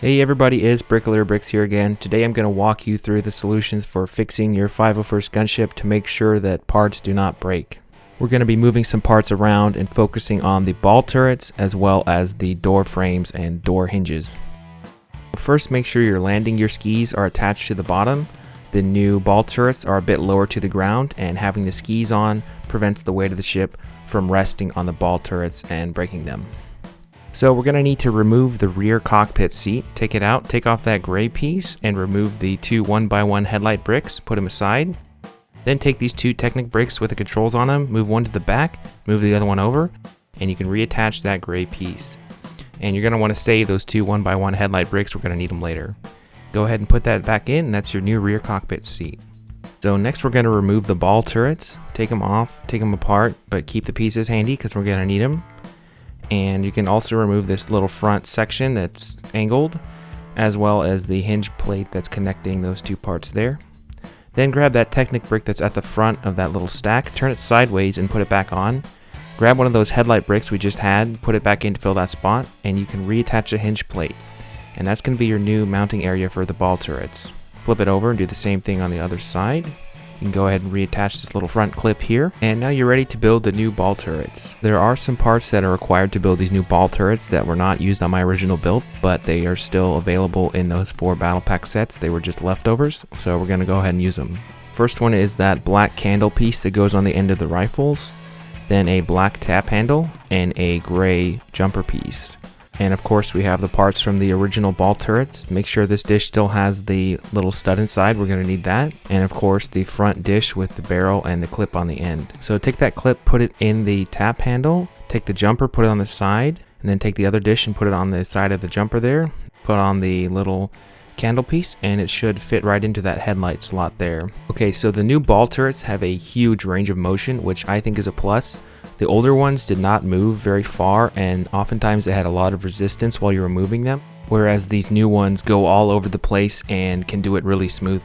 Hey everybody, it's Bricks here again. Today I'm going to walk you through the solutions for fixing your 501st gunship to make sure that parts do not break. We're going to be moving some parts around and focusing on the ball turrets as well as the door frames and door hinges. First, make sure your landing gear skis are attached to the bottom. The new ball turrets are a bit lower to the ground, and having the skis on prevents the weight of the ship from resting on the ball turrets and breaking them. So we're going to need to remove the rear cockpit seat, take it out, take off that gray piece, and remove the two 1x1 headlight bricks, put them aside. Then take these two Technic bricks with the controls on them, move one to the back, move the other one over, and you can reattach that gray piece. And you're going to want to save those two 1x1 headlight bricks, we're going to need them later. Go ahead and put that back in, and that's your new rear cockpit seat. So next we're going to remove the ball turrets, take them off, take them apart, but keep the pieces handy because we're going to need them. And you can also remove this little front section that's angled, as well as the hinge plate that's connecting those two parts there. Then grab that Technic brick that's at the front of that little stack, turn it sideways and put it back on. Grab one of those headlight bricks we just had, put it back in to fill that spot, and you can reattach the hinge plate. And that's going to be your new mounting area for the ball turrets. Flip it over and do the same thing on the other side. You can go ahead and reattach this little front clip here, and now you're ready to build the new ball turrets. There are some parts that are required to build these new ball turrets that were not used on my original build, but they are still available in those 4 battle pack sets. They were just leftovers, so we're going to go ahead and use them. First one is that black candle piece that goes on the end of the rifles, then a black tap handle, and a gray jumper piece. And of course we have the parts from the original ball turrets. Make sure this dish still has the little stud inside, we're going to need that. And of course the front dish with the barrel and the clip on the end. So take that clip, put it in the tap handle, take the jumper, put it on the side, and then take the other dish and put it on the side of the jumper there. Put on the little candle piece and it should fit right into that headlight slot there. Okay, so the new ball turrets have a huge range of motion, which I think is a plus. The older ones did not move very far, and oftentimes they had a lot of resistance while you were moving them, whereas these new ones go all over the place and can do it really smooth.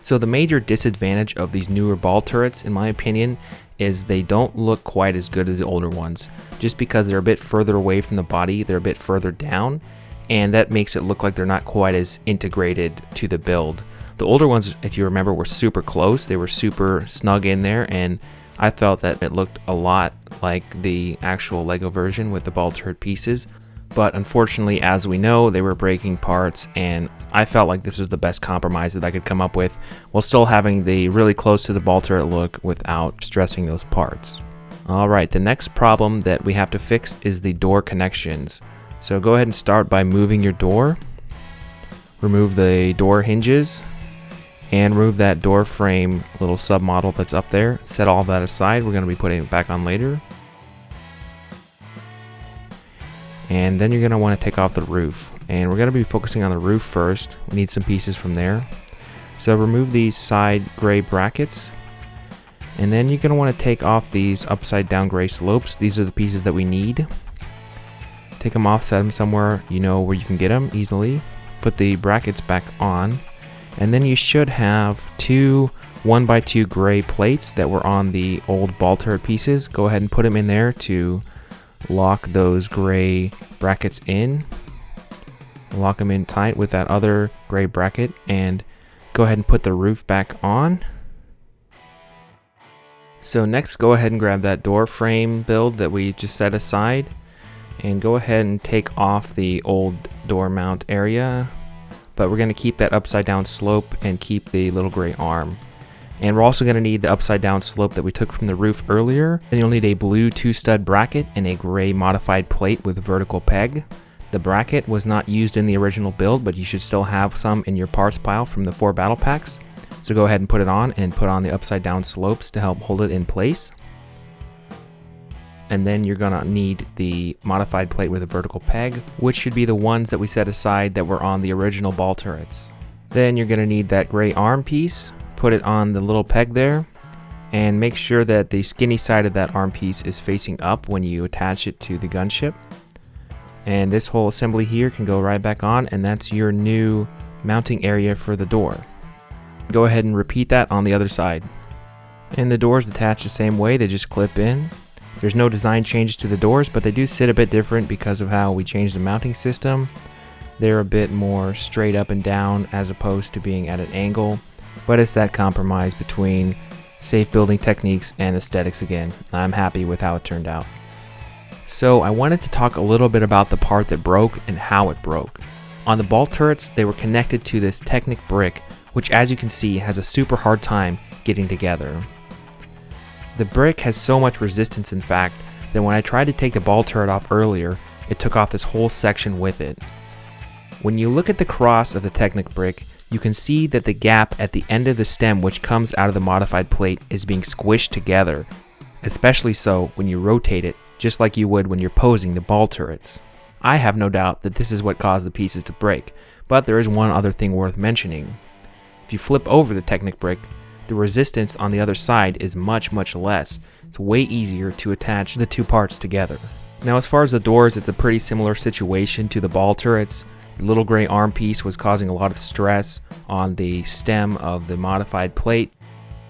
So the major disadvantage of these newer ball turrets, in my opinion, is they don't look quite as good as the older ones, just because they're a bit further away from the body, they're a bit further down, and that makes it look like they're not quite as integrated to the build. The older ones, if you remember, were super close, they were super snug in there, and I felt that it looked a lot like the actual Lego version with the ball turret pieces, but unfortunately, as we know, they were breaking parts, and I felt like this was the best compromise that I could come up with while still having the really close to the ball turret look without stressing those parts. Alright, the next problem that we have to fix is the door connections. So go ahead and start by moving your door, remove the door hinges, and remove that door frame little submodel that's up there. Set all that aside, we're going to be putting it back on later. And then you're going to want to take off the roof, and we're going to be focusing on the roof first. We need some pieces from there. So remove these side gray brackets, and then you're going to want to take off these upside down gray slopes. These are the pieces that we need. Take them off, set them somewhere you know where you can get them easily. Put the brackets back on. And then you should have two 1x2 gray plates that were on the old ball turret pieces. Go ahead and put them in there to lock those gray brackets in. Lock them in tight with that other gray bracket, and go ahead and put the roof back on. So next, go ahead and grab that door frame build that we just set aside, and go ahead and take off the old door mount area. But we're going to keep that upside down slope and keep the little gray arm. And we're also going to need the upside down slope that we took from the roof earlier. Then you'll need a blue 2-stud bracket and a gray modified plate with a vertical peg. The bracket was not used in the original build, but you should still have some in your parts pile from the 4 battle packs. So go ahead and put it on, and put on the upside down slopes to help hold it in place. And then you're gonna need the modified plate with a vertical peg, which should be the ones that we set aside that were on the original ball turrets. Then you're gonna need that gray arm piece, put it on the little peg there, and make sure that the skinny side of that arm piece is facing up when you attach it to the gunship. And this whole assembly here can go right back on, and that's your new mounting area for the door. Go ahead and repeat that on the other side. And the doors attach the same way, they just clip in. There's no design changes to the doors, but they do sit a bit different because of how we changed the mounting system. They're a bit more straight up and down as opposed to being at an angle, but it's that compromise between safe building techniques and aesthetics again. I'm happy with how it turned out. So I wanted to talk a little bit about the part that broke and how it broke. On the ball turrets, they were connected to this Technic brick, which as you can see has a super hard time getting together. The brick has so much resistance, in fact, that when I tried to take the ball turret off earlier, it took off this whole section with it. When you look at the cross of the Technic brick, you can see that the gap at the end of the stem which comes out of the modified plate is being squished together, especially so when you rotate it, just like you would when you're posing the ball turrets. I have no doubt that this is what caused the pieces to break, but there is one other thing worth mentioning. If you flip over the Technic brick, the resistance on the other side is much less. It's way easier to attach the two parts together. Now as far as the doors, it's a pretty similar situation to the ball turrets. The little gray arm piece was causing a lot of stress on the stem of the modified plate,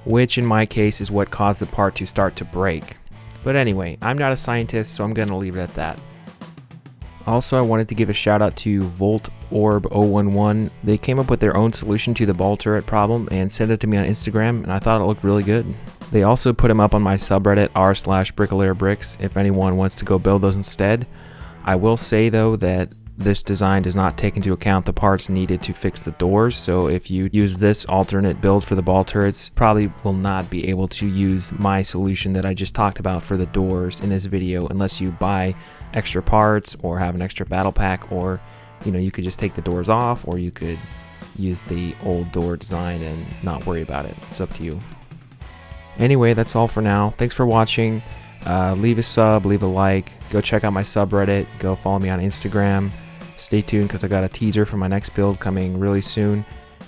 which in my case is what caused the part to start to break. But anyway, I'm not a scientist, so I'm going to leave it at that. Also, I wanted to give a shout out to Volt Orb 011. They came up with their own solution to the ball turret problem and sent it to me on Instagram, and I thought it looked really good. They also put them up on my subreddit r/brickolairbricks if anyone wants to go build those instead. I will say though that this design does not take into account the parts needed to fix the doors, so if you use this alternate build for the ball turrets, probably will not be able to use my solution that I just talked about for the doors in this video unless you buy extra parts or have an extra battle pack, or you could just take the doors off, or you could use the old door design and not worry about it. It's up to you. Anyway, that's all for now. Thanks for watching. Leave a sub, leave a like, go check out my subreddit, go follow me on Instagram. Stay tuned because I got a teaser for my next build coming really soon,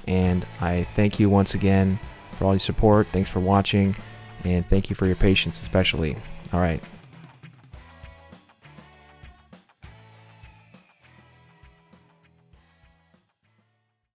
and I thank you once again for all your support. Thanks for watching, and thank you for your patience especially. All right.